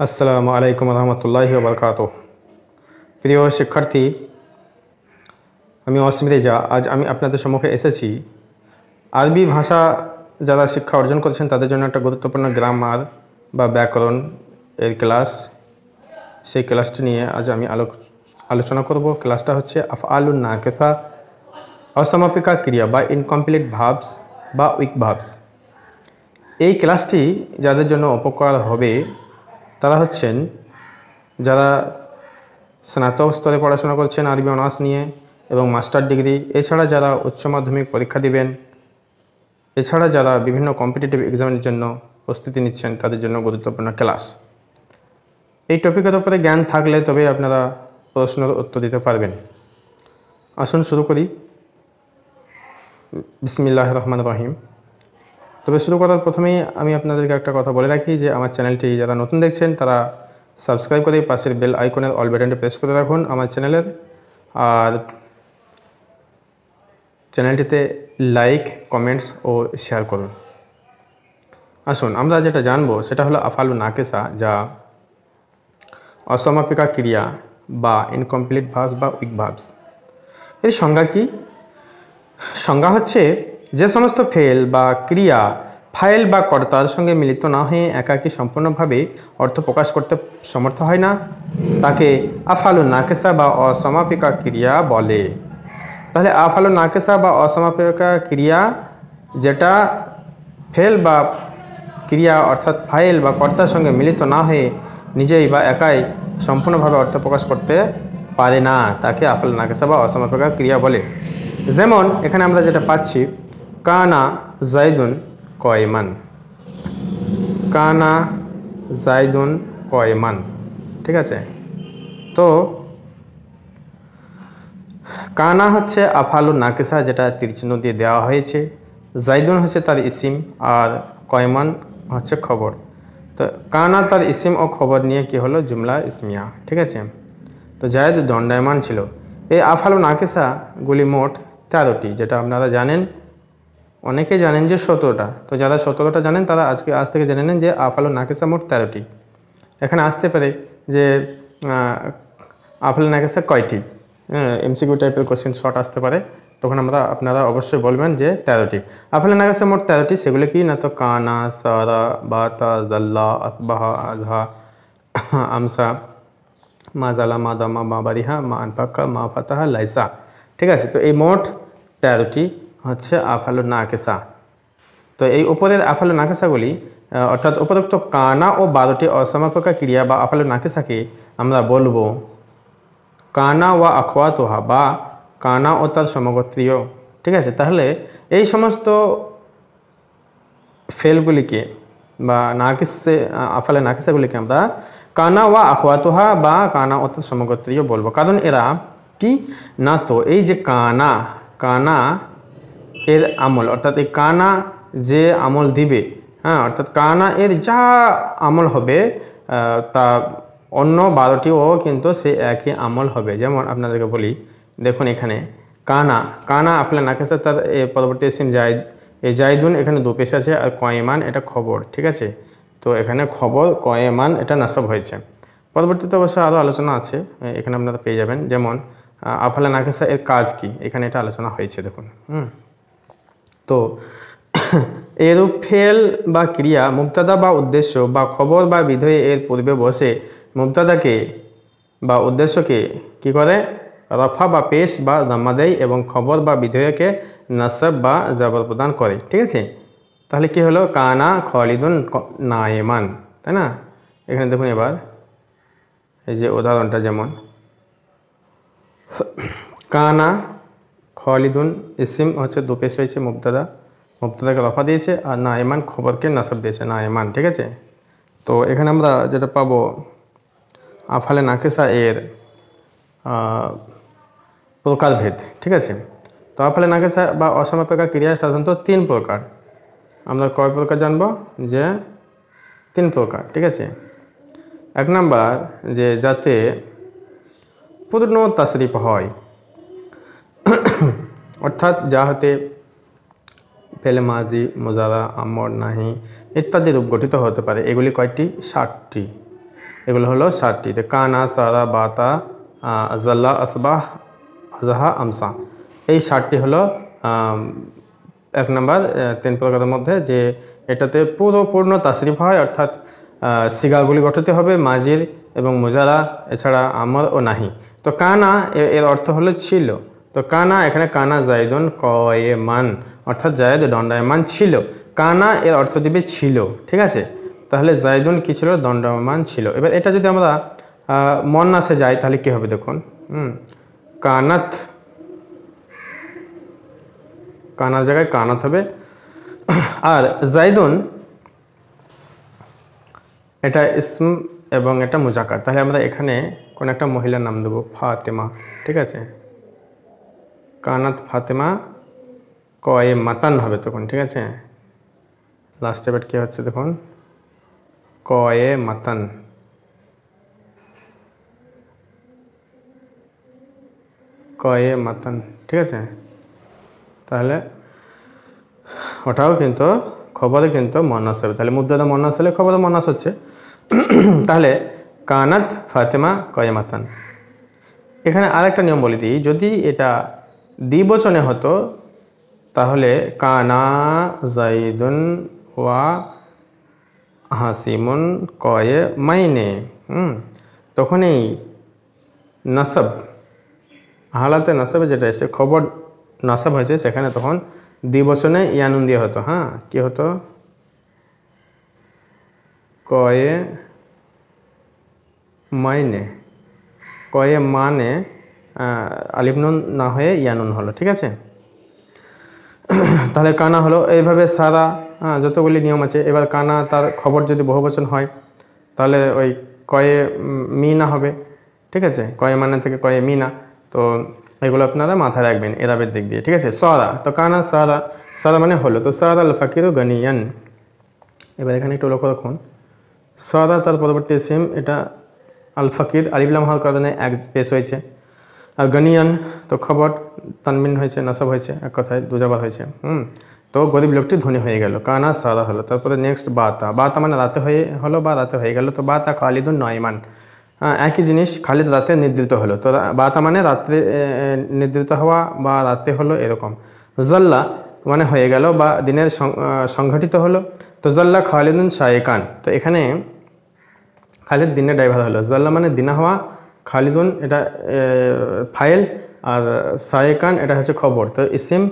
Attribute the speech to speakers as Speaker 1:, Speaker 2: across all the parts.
Speaker 1: আসসালামু আলাইকুম রহমতুল্লাহি ওয়া বারাকাতুহু। প্রিয় শিক্ষার্থী, আমি অসীম রেজা। আজ আমি আপনাদের সম্মুখে এসেছি আরবি ভাষা যারা শিক্ষা অর্জন করেছেন তাদের জন্য একটা গুরুত্বপূর্ণ গ্রামার বা ব্যাকরণ এর ক্লাস। সেই ক্লাসটি নিয়ে আজ আমি আলোচনা করব। ক্লাসটা হচ্ছে আফআলুন নাকিসা, অসমাপিকা ক্রিয়া বা ইনকমপ্লিট ভার্বস বা উইক ভার্বস। এই ক্লাসটি যাদের জন্য উপকার হবে তারা হচ্ছেন যারা স্নাতক স্তরে পড়াশোনা করছেন আরবি অনার্স নিয়ে এবং মাস্টার ডিগ্রি, এছাড়া যারা উচ্চ মাধ্যমিক পরীক্ষা দিবেন, এছাড়া যারা বিভিন্ন কম্পিটিটিভ এক্সামের জন্য প্রস্তুতি নিচ্ছেন তাদের জন্য গুরুত্বপূর্ণ ক্লাস। এই টপিকের উপরে জ্ঞান থাকলে তবে আপনারা প্রশ্নের উত্তর দিতে পারবেন। আসুন শুরু করি। বিসমিল্লাহির রহমানির রহিম। তবে শুরু করার প্রথমেই আমি আপনাদেরকে একটা কথা বলে রাখি যে আমার চ্যানেলটি যারা নতুন দেখছেন তারা সাবস্ক্রাইব করে পাশের বেল আইকনের অল বাটনটি প্রেস করে রাখুন আমার চ্যানেলের, আর চ্যানেলটিতে লাইক, কমেন্টস ও শেয়ার করুন। আসুন আমরা যেটা জানবো সেটা হলো আফআলুন নাকিসা, যা অসমাপিকা ক্রিয়া বা ইনকমপ্লিট ভার্বস বা উইক ভার্বস। এর সংজ্ঞা কি? সংজ্ঞা হচ্ছে যে সমস্ত ফেল বা ক্রিয়া ফাইল বা কর্তার সঙ্গে মিলিত না হয়ে একাকী সম্পূর্ণভাবে অর্থ প্রকাশ করতে সমর্থ হয় না তাকে আফআলুন নাকিসা বা অসমাপিকা ক্রিয়া বলে। তাহলে আফআলুন নাকিসা বা অসমাপিকা ক্রিয়া যেটা ফেল বা ক্রিয়া অর্থাৎ ফাইল বা কর্তার সঙ্গে মিলিত না হয়ে নিজেই বা একাই সম্পূর্ণভাবে অর্থ প্রকাশ করতে পারে না তাকে আফআলুন নাকিসা বা অসমাপিকা ক্রিয়া বলে। যেমন এখানে আমরা যেটা পাচ্ছি, কানা জাইদুন কয়মান, কানা জাইদুন কয়মান, ঠিক আছে। তো কানা হচ্ছে আফআলুন নাকিসা, যেটা তীরচিহ্ন দিয়ে দেওয়া হয়েছে। জাইদুন হচ্ছে তার ইসিম আর কয়মান হচ্ছে খবর। তো কানা তার ইসিম ও খবর নিয়ে কি হলো, জুমলা ইসমিয়া, ঠিক আছে। তো জায়দ দণ্ডায়মান ছিল। এই আফআলুন নাকিসাগুলি মোট 13টি, যেটা আপনারা জানেন। অনেকে জানেন যে 17টা। তো যারা 17টা জানেন তারা আজ থেকে জেনে নেন যে আফআলুন নাকিসা মোট 13টি। এখানে আসতে পারে যে আফআলুন নাকিসা কয়টি, এমসিকিউ টাইপের কোশ্চেন শর্ট আসতে পারে, তখন আপনারা অবশ্যই বলবেন যে 13টি। আফআলুন নাকিসা মোট 13টি। সেগুলো কি না, তো কানা, সারা, বাতা, জাল্লা, আসবাহা, আজহা, আমসা, মা জালা, মা দামা, মা বারিহা, মা আনফাকা, মা ফাতাহা, লাইসা, ঠিক আছে। তো এই মোট 13টি হচ্ছে আফআলুন নাকিসা। তো এই উপরের আফআলুন নাকিসাগুলি অর্থাৎ উপরোক্ত কানা ও 12টি অসমাপিকা ক্রিয়া বা আফআলুন নাকিসাকে আমরা বলবো কানা ওয়া আখওয়াতুহা বা কানা ও তার সমগোত্রীয়, ঠিক আছে। তাহলে এই সমস্ত ফেলগুলিকে বা আফআলুন নাকিসাগুলিকে আমরা কানা ওয়া আখওয়াতুহা বা কানা ও তার সমগোত্রীয় বলবো। কারণ এরা কি না, তো এই যে কানা এর আমল, অর্থাৎ এই কানা যে আমল দিবে, হ্যাঁ, অর্থাৎ কানা এর যা আমল হবে তা অন্য 12টিও কিন্তু সে একই আমল হবে। যেমন আপনাদেরকে বলি, দেখুন এখানে কানা আফআলুন নাকিসা, তার পরবর্তী ইসিম জাইদ, এই জাইদুন এখানে দু পেশ আছে, আর কয়মান এটা খবর, ঠিক আছে। তো এখানে খবর, কয়মান এটা নাসব হয়েছে। পরবর্তীতে অবশ্য আরও আলোচনা আছে, এখানে আপনারা পেয়ে যাবেন। যেমন আফআলুন নাকিসা এর কাজ কি, এখানে এটা আলোচনা হয়েছে, দেখুন। তো এরূপ ফেল বা ক্রিয়া মুবতাদা বা উদ্দেশ্য বা খবর বা বিধেয় এর পূর্বে বসে মুবতাদাকে বা উদ্দেশ্যকে কি করে, রফা বা পেশ বা দাম্মা দেয় এবং খবর বা বিধেয়কে নাসব বা জবর প্রদান করে, ঠিক আছে। তাহলে কি হলো, কানা খালিদুন নায়েমান, তাই না। এখানে দেখুন এবার এই যে উদাহরণটা, যেমন কানা খালিদুন ইসিম হচ্ছে দু পেশ হয়েছে, মুবতাদাকে রফা দিয়েছে, আর নায়েমান খবরকে নাসব দিয়েছে, নায়েমান, ঠিক আছে। তো এখানে আমরা যেটা পাবো আফআলুন নাকিসা এর প্রকারভেদ, ঠিক আছে। তো আফআলুন নাকিসা বা অসমাপিকা ক্রিয়া সাধারণত 3 প্রকার। আমরা কয় প্রকার জানবো, যে 3 প্রকার, ঠিক আছে। 1 নাম্বার, যে যাতে পূর্ণ তাসরিফ হয়, অর্থাৎ যা হতে ফেল মাজি, মুজারা, আমর, নাহি ইত্যাদি রূপ গঠিত হতে পারে। এগুলি কয়টি? 7টি। এগুলো হলো 60টি। তো কানা, সারা, বাতা, জাল্লা, আসবাহ, আজহা, আমসা, এই 60টি হলো 1 নম্বর 3 প্রকারের মধ্যে, যে এটাতে পূর্ণ তাসরিফ হয়, অর্থাৎ সিগাগুলি গঠিত হবে মাজির এবং মুজারা, এছাড়া আমর ও নাহি। তো কানা এর অর্থ হলো ছিল। তো কানা, এখানে কানা জায়দুন কয়েমান, অর্থাৎ জায়দ দণ্ডায়মান ছিল। কানা এর অর্থ দিবে ছিল, ঠিক আছে। তাহলে জায়দুন কি ছিল? দণ্ডায়মান ছিল। এবার এটা যদি আমরা মন্নাসে যাই তাহলে কি হবে দেখুন। কানাত, কানার জায়গায় কানাত হবে। আর জায়দুন এটা ইসম এবং এটা মুজাক্কার। তাহলে আমরা এখানে কোন একটা মহিলার নাম দেবো, ফাতেমা, ঠিক আছে। কানাত ফাতেমা কয়ে মাতান হবে তখন, ঠিক আছে। লাস্ট এবার কি হচ্ছে দেখুন, কয়ে মাতান, কয়ে মাতান, ঠিক আছে। তাহলে ওটাও কিন্তু খবরে কিন্তু মন্নাস হবে। তাহলে মুদ্দাদা মন্নাস হলে খবরে মন্নাস হচ্ছে। তাহলে কানাত ফাতেমা কয়ে মাতান। এখানে আরেকটা নিয়ম বলে দিই, যদি এটা দ্বিবচনে হতো তাহলে কানা জাইদুন ওয়া হাসিমুন কয়ে মাইনে, তখন এই নাসব, হালাতে নাসবে যেটা এসে খবর নাসব হয়েছে, সেখানে তখন দ্বিবচনে ইয়ানুন দিয়ে হতো। হ্যাঁ, কি হতো? কয়ে মাইনে, কয়ে মানে আলিফ নুন না হয়ে ইয়ানুন হলো, ঠিক আছে। তাহলে কানা হলো এইভাবে সারা, যতগুলি নিয়ম আছে। এবার কানা তার খবর যদি বহুবচন হয় তাহলে ওই কয়ে মিনা হবে, ঠিক আছে। কয়ে মানে থেকে কয়ে মিনা, তো এগুলো আপনারা মাথায় রাখবেন এরাবের দিক দিয়ে, ঠিক আছে। সারা, তো কানা সারা, সারা মানে হলো। তো সারা আল ফাকিরু গানিয়ান। এবার এখানে একটু লক্ষ্য রাখুন, সারা তার পরবর্তী সিম, এটা আল ফাকির আলিফ লাম হওয়ার কারণে এক পেশ হয়েছে। আর গানিয়ান তো খবর তানমিন হয়েছে, নাসব হয়েছে, এক কথায় দুজাবার হয়েছে। তো গরিব লোকটি ধনী হয়ে গেল, কানা সারা হলো। তারপরে নেক্সট বাতা, বাতা মানে রাতে হয়ে হলো বা রাতে হয়ে গেল। তো বাতা খালিদুন নয়মান, একই জিনিস, খালিদ রাতে নির্দিত হলো। তো বাতা মানে রাত্রে নির্দিত হওয়া বা রাতে হলো এরকম। জাল্লা মানে হয়ে গেল বা দিনের সংঘটিত হলো। তো জাল্লা খালিদুন শায়েকান, তো এখানে খালিদ দিনের ড্রাইভার হলো। জাল্লা মানে দিনা হওয়া, খালিদুন এটা ফাইল, আর শায়েকান এটা হচ্ছে খবর। তো ইসিম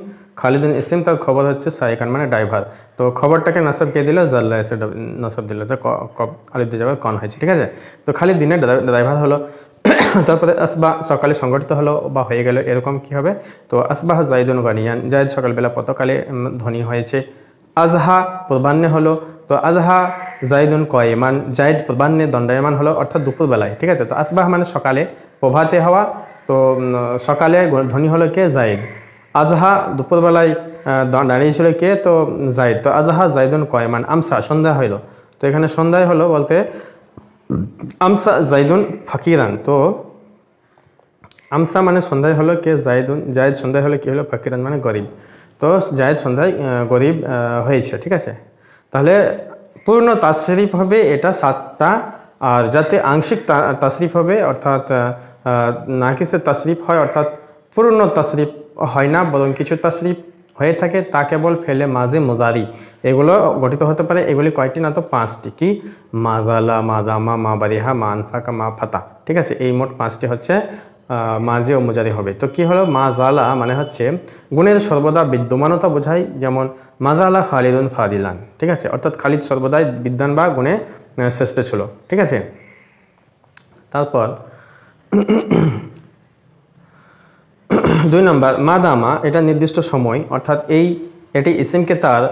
Speaker 1: খালিদুন ইসিম, তার খবর হচ্ছে শায়েকান মানে ড্রাইভার। তো খবরটাকে নাসব কে দিল? জাল্লা এসে নাসব দিল, তো আলিফ দিয়ে যাবে কন হয়েছে, ঠিক আছে। তো খালিদ দিনের ড্রাইভার হলো। তারপরে আসবা সকালে সংগঠিত হলো বা হয়ে গেল, এরকম কি হবে? তো আসবাহ জাইদুন গানিয়ান, জায়দ সকালবেলা পতকালে ধনী হয়েছে। আজহা পূর্বাহ্নে হলো। তো আজহা জাইদুন কয়েমান, জাইদ পূর্বাহ্নে দণ্ডায়মান হলো, অর্থাৎ দুপুরবেলায়, ঠিক আছে। তো আসবাহ মানে সকালে, প্রভাতে হওয়া। তো সকালে ধনী হলো কে? জাইদ। আজহা দুপুরবেলায় দাঁড়িয়েছিল কে? তো জাইদ। তো আজহা জাইদুন কয়েমান। আমসা সন্ধ্যা হইল, তো এখানে সন্ধ্যায় হলো বলতে আমসা জাইদুন ফাকিরান। তো আমসা মানে সন্ধ্যায় হলো কে? জাইদুন, জাইদ সন্ধ্যায় হলো কি হলো? ফাকিরান মানে গরিব। তো জায়েদ সন্ধ্যায় গরিব হয়েছে, ঠিক আছে। তাহলে পূর্ণ তাশরিফ হবে এটা 7টা, আর যাতে আংশিক তাশরিফ হবে, অর্থাৎ নাকিসের তাশরিফ হয়, অর্থাৎ পূর্ণ তাশরিফ হয় না, বরং কিছু তাশরিফ হয়ে থাকে, তা কেবল ফেলে মাঝে মুজারি এগুলো গঠিত হতে পারে। এগুলি কয়টি? না তো 5টি। কি? মাজালা, মাজামা, মা বারিহা, মা আনফাকা, মা ফাতা, ঠিক আছে। এই মোট 5টি হচ্ছে মাঝে ও মুজারি হবে। তো কি হলো? মা জালা মানে হচ্ছে গুণের সর্বদা বিদ্যমানতা বোঝায়, যেমন মাজালা খালিদুন ফাদিলান, ঠিক আছে। অর্থাৎ খালিদ সর্বদাই বিদ্যান বা গুণে শ্রেষ্ঠ ছিল, ঠিক আছে। তারপর 2 নম্বর মাদামা, এটা নির্দিষ্ট সময়, অর্থাৎ এটি ইসিমকে তার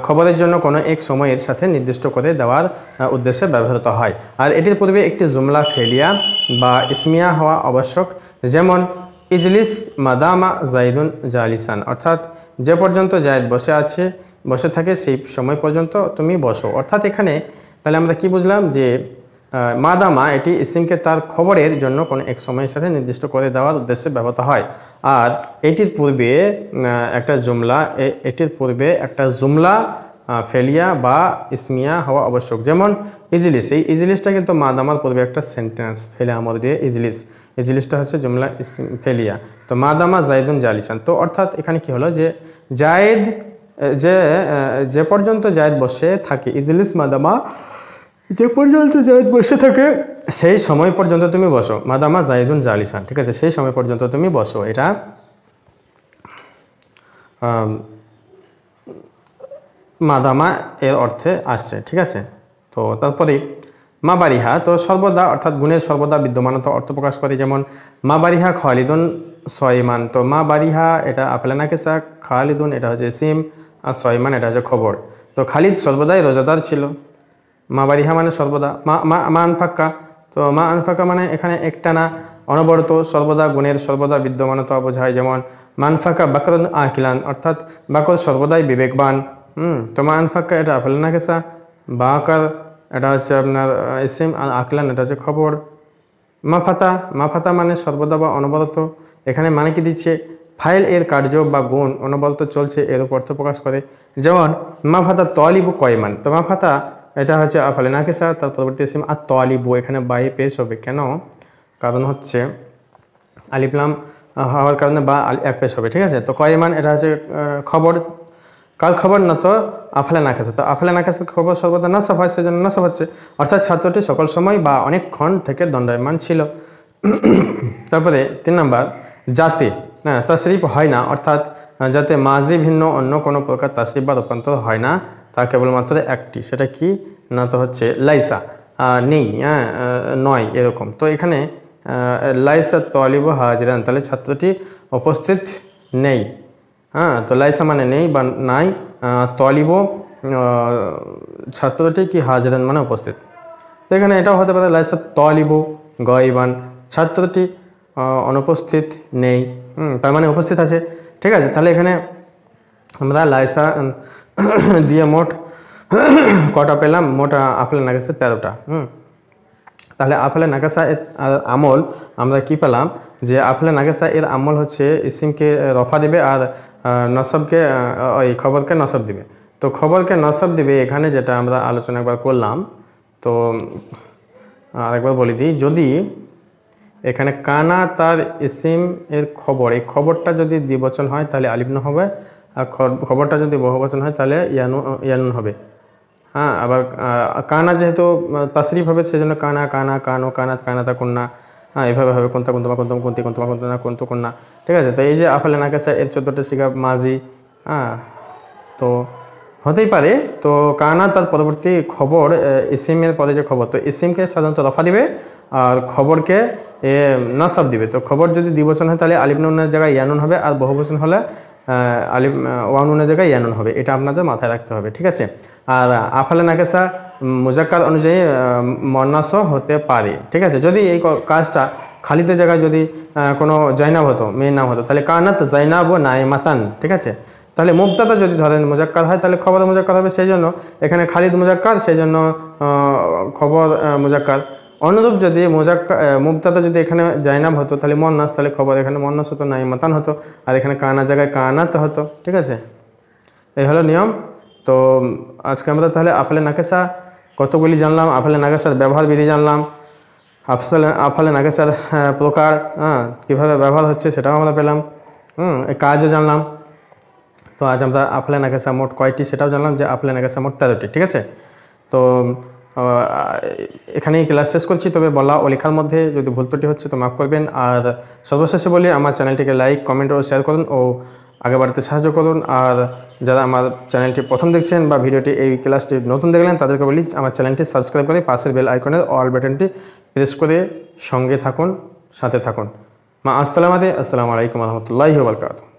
Speaker 1: খবরের জন্য কোনো এক সময়ের সাথে নির্দিষ্ট করে দেওয়ার উদ্দেশ্যে ব্যবহৃত হয়। আর এটির পূর্বে একটি জুমলা ফেলিয়া বা ইসমিয়া হওয়া আবশ্যক, যেমন ইজলিস মাদামা জাইদুন জালিসান, অর্থাৎ যে পর্যন্ত জায়েদ বসে থাকে সেই সময় পর্যন্ত তুমি বসো। অর্থাৎ এখানে তাহলে আমরা কি বুঝলাম? যে মাদামা এটি ইসিমকে তার খবরের জন্য কোনো এক সময়ের সাথে নির্দিষ্ট করে দেওয়ার উদ্দেশ্যে ব্যবহৃত হয়। আর এটির পূর্বে একটা জুমলা ফেলিয়া বা ইসমিয়া হওয়া আবশ্যক। যেমন ইজলিস, এই ইজলিসটা কিন্তু মাদামার পূর্বে একটা সেন্টেন্স, ফেলে আমর দিয়ে ইজলিস, ইজলিসটা হচ্ছে জুমলা ফেলিয়া। তো মাদামা জাইদুন জালিসান, তো অর্থাৎ এখানে কি হলো যে জায়েদ যে পর্যন্ত জায়েদ বসে থাকে, ইজলিস মাদামা যে পর্যন্ত জায়েদ বসে থাকে সেই সময় পর্যন্ত তুমি বসো, মাদামা জাইদুন জালিসান, ঠিক আছে, সেই সময় পর্যন্ত তুমি বসো, এটা মাদামা এর অর্থে আসছে, ঠিক আছে। তো তারপরে মা বারিহা, তো সর্বদা অর্থাৎ গুণের সর্বদা বিদ্যমানতা অর্থ প্রকাশ করে, যেমন মা বারিহা খালিদুন সয়মান, তো মা বারিহা এটা আফেলে নাকিসা, খালিদুন এটা হচ্ছে ইসিম, আর সয়মান এটা হচ্ছে খবর। তো খালিদ সর্বদাই রোজাদার ছিল, মা বারিহা মানে সর্বদা। মা আনফাক্কা, তো মা আনফাক্কা মানে এখানে একটানা অনবরত সর্বদা গুণের সর্বদা বিদ্যমানতা বোঝায়, যেমন মানফাক্কা বাকরুন আকিলান, অর্থাৎ বাকর সর্বদাই বিবেকবান। তো মা আনফাক্কা এটা আফেলে নাকিসা, বাকার এটা হচ্ছে আপনার ইসিম, আর আকলান এটা হচ্ছে খবর। মাফাতা মানে সর্বদা বা অনবরত, এখানে মানে কি দিচ্ছে, ফাইল এর কার্য বা গুণ অনবরত চলছে এর উপর অর্থ প্রকাশ করে। যেমন মাফাতা তলিবু কয়মান, তো মাফাতা এটা হচ্ছে আফালে নাকিসা, তার পরবর্তী ইসিম, আর তলিবু এখানে বাই পেশ হবে, কেন, কারণ হচ্ছে আলিফলাম হওয়ার কারণে বা এক পেশ হবে, ঠিক আছে। তো কয়মান এটা হচ্ছে খবর, কাল খবর না তো আফলে নাকাশে, তো আফলে নাকাশের খবর সর্বদা নাসব হয়, সেজন্য নাসব হচ্ছে, অর্থাৎ ছাত্রটি সকল সময় বা অনেকক্ষণ থেকে দণ্ডায়মান ছিল। তারপরে 3 নম্বর যাতে, হ্যাঁ, তাশরিফ হয় না, অর্থাৎ যাতে মাজি ভিন্ন অন্য কোনো প্রকার তাশরিফ বা রূপান্তর হয় না, তা কেবলমাত্র একটি, সেটা কি না, তো হচ্ছে লাইসা, নেই, হ্যাঁ, নয়, এরকম। তো এখানে লাইসা তলিব হাজিরান, তাহলে ছাত্রটি উপস্থিত নেই, হ্যাঁ, তো লাইসা মানে নেই বা নাই, তলিব ছাত্রটি কি হাজিরান মানে উপস্থিত। তো এখানে এটাও হতে পারে লাইসা তলিব গয়বান, ছাত্রটি অনুপস্থিত নেই, তার মানে উপস্থিত আছে, ঠিক আছে। তাহলে এখানে আমরা লাইসা দিয়ে মোট কটা পেলাম, মোট আফলে নাকাশা 13টা। তাহলে আফলে নাকাশা এর আমল আমরা কি পেলাম, যে আফলে নাকাশা এর আমল হচ্ছে ইসিমকে রফা দিবে আর নসবকে, ওই খবরকে নসব দিবে। তো খবরকে নসব দিবে এখানে যেটা আমরা আলোচনা একবার করলাম, তো আরেকবার বলে দিই, যদি এখানে কানা তার ইসিম এর খবর, এই খবরটা যদি দ্বিবচন হয় তাহলে আলিফ হবে, আর খবরটা যদি বহুবচন হয় তাহলে ইয়ানুন হবে। হ্যাঁ, আবার কানা যেহেতু তাশরিফ হবে সেজন্য কানা কানা কানো কানাত কানাতা কন্যা, হ্যাঁ, এভাবে হবে কোনতা কুন্তমা কুন্তম কুন্তি কুন্তমা কুন্তনা কুন্তু কন্যা, ঠিক আছে। তো এই যে আফলে নাকাশা এর 14টা সিগা মাজি, হ্যাঁ, তো হতেই পারে। তো কানা তার পরবর্তী খবর, ইসিমের পরে যে খবর, তো ইসিমকে সাধারণত রফা দিবে আর খবরকে নাসাব দিবে। তো খবর যদি দ্বিবচন হয় তাহলে আলিফ নুনের জায়গায় ইয়ানুন হবে, আর বহুবচন হলে আলিফ ওয়ানুনের জায়গায় ইয়ানুন হবে, এটা আপনাদের মাথায় রাখতে হবে, ঠিক আছে। আর আফলে নাকাশা মুজাক্কার অনুযায়ী মন্নাসও হতে পারে, ঠিক আছে। যদি এই কাজটা খালিদের জায়গায় যদি কোনো জাইনাব হতো, মেয়ের নাম হতো, তাহলে কানাত জাইনাব ও নাইমাতান, ঠিক আছে। তাহলে মুবতাদা যদি ধরেন মুজাক্কার হয় তাহলে খবর মুজাক্কার হবে, সেই জন্য এখানে খালিদ মুজাক্কার, সেই জন্য খবর মুজাক্কার। অনুরূপ যদি মুবতাদা যদি এখানে জাইনাব হতো তাহলে মন্নাস, তাহলে খবর এখানে মন্নাস হতো, নাইমাতান হতো, আর এখানে কানা জায়গায় কানাত হতো, ঠিক আছে। এই হলো নিয়ম। তো আজকে আমরা তাহলে আফলে নাকাশা কতগুলি জানলাম, আফলে নাকাশার ব্যবহার বিধি জানলাম, আফলে নাকাশার প্রকার, হ্যাঁ, কীভাবে ব্যবহার হচ্ছে সেটাও আমরা পেলাম, এই কাজও জানলাম। তো আজ আমরা আফলে নাকাশা মোট কয়টি সেটাও জানলাম, যে আফলে নাকাশা মোট 13টি, ঠিক আছে। তো এখানেই ক্লাস শেষ করছি, তবে বলা ও লেখার মধ্যে যদি ভুল ত্রুটি হচ্ছে তো মাফ করবেন। আর সর্বশেষে বলি, আমার চ্যানেলটিকে লাইক, কমেন্ট ও শেয়ার করুন ও আগে বাড়তে সাহায্য করুন। আর যারা আমার চ্যানেলটি প্রথম দেখছেন বা ভিডিওটি এই ক্লাসটি নতুন দেখলেন তাদেরকে বলি আমার চ্যানেলটি সাবস্ক্রাইব করে পাশের বেল আইকনের অল বাটনটি প্রেস করে সঙ্গে থাকুন, সাথে থাকুন। আসসালামু আলাইকুম রহমতুল্লাহি ওয়া বারাকাতুহু।